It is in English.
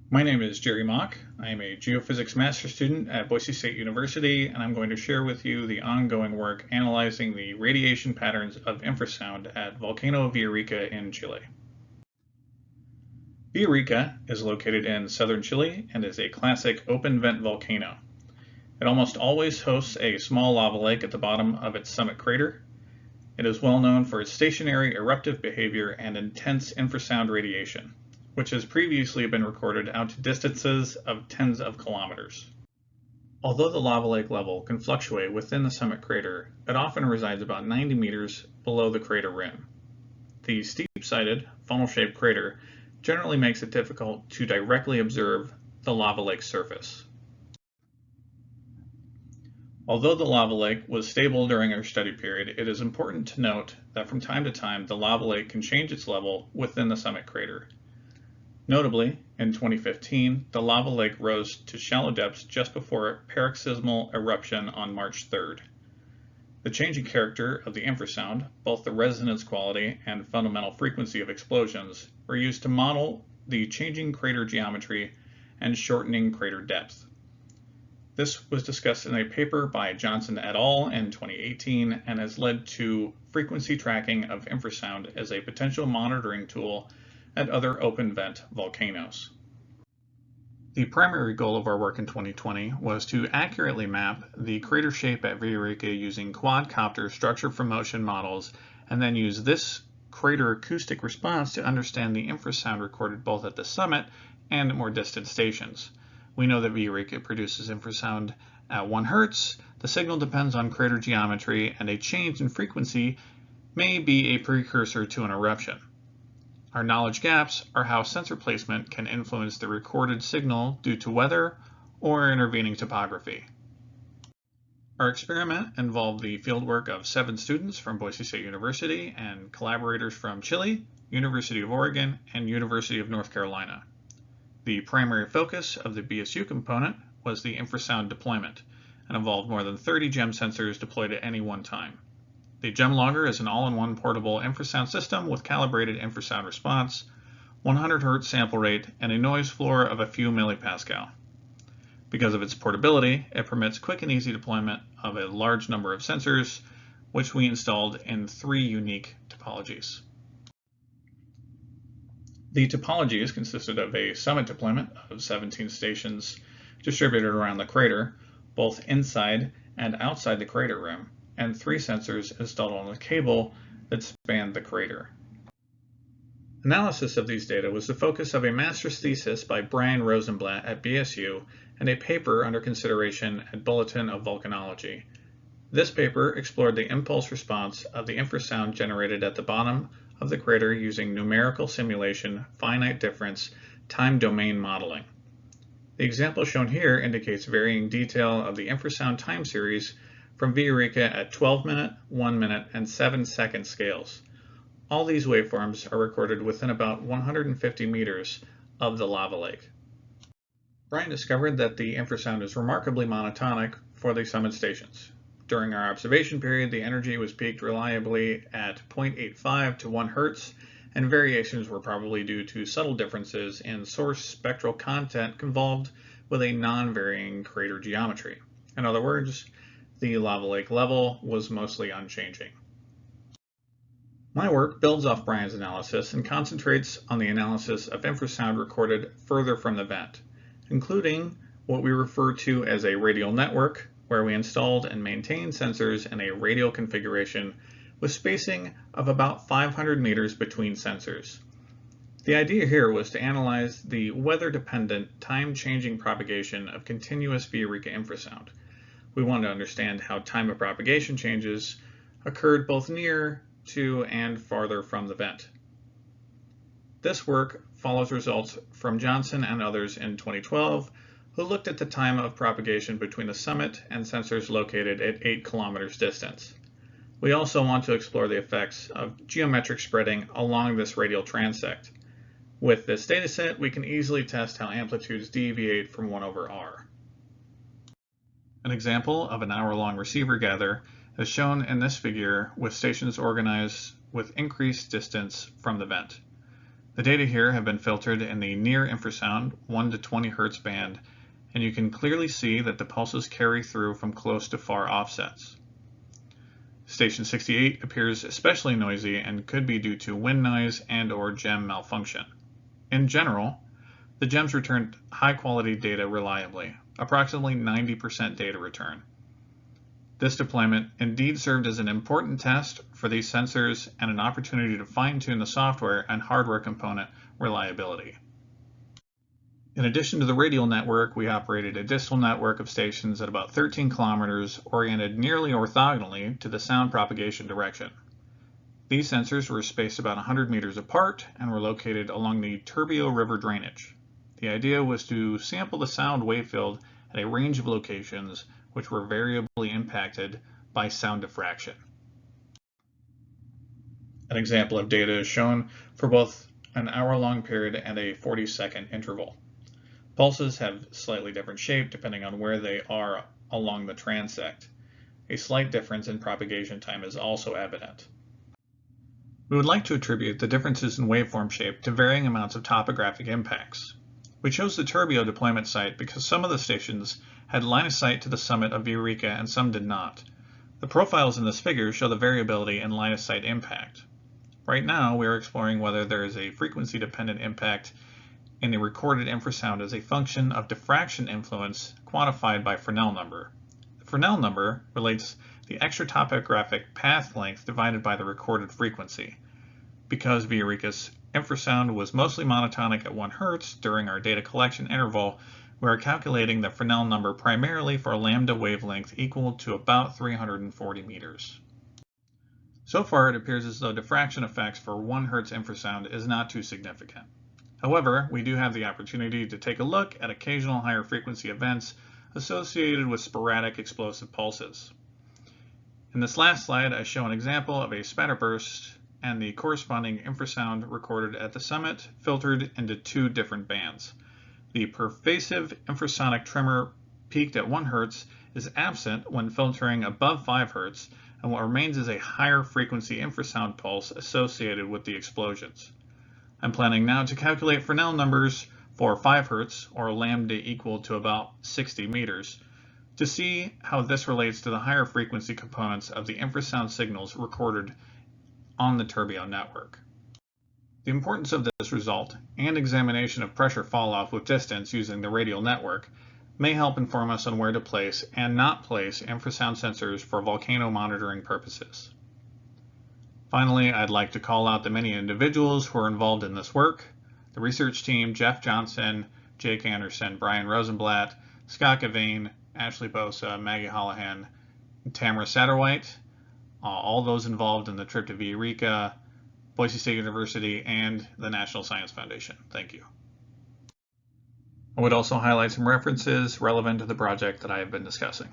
My name is Jerry Mock. I am a geophysics master's student at Boise State University, and I'm going to share with you the ongoing work analyzing the radiation patterns of infrasound at Volcano Villarrica in Chile. Villarrica is located in southern Chile and is a classic open vent volcano. It almost always hosts a small lava lake at the bottom of its summit crater. It is well known for its stationary eruptive behavior and intense infrasound radiation, which has previously been recorded out to distances of tens of kilometers. Although the lava lake level can fluctuate within the summit crater, it often resides about 90 meters below the crater rim. The steep-sided, funnel-shaped crater generally makes it difficult to directly observe the lava lake's surface. Although the lava lake was stable during our study period, it is important to note that from time to time the lava lake can change its level within the summit crater. Notably, in 2015, the lava lake rose to shallow depths just before a paroxysmal eruption on March 3rd. The changing character of the infrasound, both the resonance quality and fundamental frequency of explosions, were used to model the changing crater geometry and shortening crater depth. This was discussed in a paper by Johnson et al. In 2018 and has led to frequency tracking of infrasound as a potential monitoring tool at other open vent volcanoes. The primary goal of our work in 2020 was to accurately map the crater shape at Villarrica using quadcopter structure from motion models, and then use this crater acoustic response to understand the infrasound recorded both at the summit and at more distant stations. We know that Villarrica produces infrasound at 1 Hz. The signal depends on crater geometry, and a change in frequency may be a precursor to an eruption. Our knowledge gaps are how sensor placement can influence the recorded signal due to weather or intervening topography. Our experiment involved the fieldwork of 7 students from Boise State University and collaborators from Chile, University of Oregon, and University of North Carolina. The primary focus of the BSU component was the infrasound deployment and involved more than 30 GEM sensors deployed at any one time. The GEM logger is an all-in-one portable infrasound system with calibrated infrasound response, 100 Hz sample rate, and a noise floor of a few millipascal. Because of its portability, it permits quick and easy deployment of a large number of sensors, which we installed in 3 unique topologies. The topologies consisted of a summit deployment of 17 stations distributed around the crater, both inside and outside the crater rim, and 3 sensors installed on a cable that spanned the crater. Analysis of these data was the focus of a master's thesis by Brian Rosenblatt at BSU and a paper under consideration at Bulletin of Volcanology. This paper explored the impulse response of the infrasound generated at the bottom of the crater using numerical simulation, finite difference, time domain modeling. The example shown here indicates varying detail of the infrasound time series from Villarrica at 12-minute, 1-minute, and 7-second scales. All these waveforms are recorded within about 150 meters of the lava lake. Brian discovered that the infrasound is remarkably monotonic for the summit stations. During our observation period, the energy was peaked reliably at 0.85 to 1 Hz, and variations were probably due to subtle differences in source spectral content involved with a non-varying crater geometry. In other words, the lava lake level was mostly unchanging. My work builds off Brian's analysis and concentrates on the analysis of infrasound recorded further from the vent, including what we refer to as a radial network, where we installed and maintained sensors in a radial configuration with spacing of about 500 meters between sensors. The idea here was to analyze the weather-dependent, time-changing propagation of continuous Villarrica infrasound. We wanted to understand how time of propagation changes occurred both near to and farther from the vent. This work follows results from Johnson and others in 2012, who looked at the time of propagation between the summit and sensors located at 8 kilometers distance. We also want to explore the effects of geometric spreading along this radial transect. With this dataset, we can easily test how amplitudes deviate from 1/r. An example of an hour-long receiver gather is shown in this figure with stations organized with increased distance from the vent. The data here have been filtered in the near infrasound 1 to 20 Hz band, and you can clearly see that the pulses carry through from close to far offsets. Station 68 appears especially noisy and could be due to wind noise and/or gem malfunction. In general, the gems returned high-quality data reliably, approximately 90% data return. This deployment indeed served as an important test for these sensors and an opportunity to fine-tune the software and hardware component reliability. In addition to the radial network, we operated a distal network of stations at about 13 kilometers oriented nearly orthogonally to the sound propagation direction. These sensors were spaced about 100 meters apart and were located along the Turbio River drainage. The idea was to sample the sound wave field at a range of locations which were variably impacted by sound diffraction. An example of data is shown for both an hour-long period and a 40-second interval. Pulses have slightly different shape depending on where they are along the transect. A slight difference in propagation time is also evident. We would like to attribute the differences in waveform shape to varying amounts of topographic impacts. We chose the Turbio deployment site because some of the stations had line of sight to the summit of Villarrica and some did not. The profiles in this figure show the variability in line of sight impact. Right now, we are exploring whether there is a frequency-dependent impact in the recorded infrasound as a function of diffraction influence quantified by Fresnel number. The Fresnel number relates the extratopographic path length divided by the recorded frequency. Because Villarrica's infrasound was mostly monotonic at 1 Hz during our data collection interval, we are calculating the Fresnel number primarily for a lambda wavelength equal to about 340 meters. So far, it appears as though diffraction effects for 1 Hz infrasound is not too significant. However, we do have the opportunity to take a look at occasional higher frequency events associated with sporadic explosive pulses. In this last slide, I show an example of a spatterburst and the corresponding infrasound recorded at the summit filtered into 2 different bands. The pervasive infrasonic tremor peaked at 1 Hz is absent when filtering above 5 Hz, and what remains is a higher frequency infrasound pulse associated with the explosions. I'm planning now to calculate Fresnel numbers for 5 Hz, or lambda equal to about 60 meters, to see how this relates to the higher frequency components of the infrasound signals recorded on the Turbio network. The importance of this result and examination of pressure falloff with distance using the radial network may help inform us on where to place and not place infrasound sensors for volcano monitoring purposes. Finally, I'd like to call out the many individuals who are involved in this work: the research team, Jeff Johnson, Jake Anderson, Brian Rosenblatt, Scott Gavane, Ashley Bosa, Maggie Holohan, and Tamara Satterwhite, all those involved in the trip to Villarrica, Boise State University, and the National Science Foundation. Thank you. I would also highlight some references relevant to the project that I have been discussing.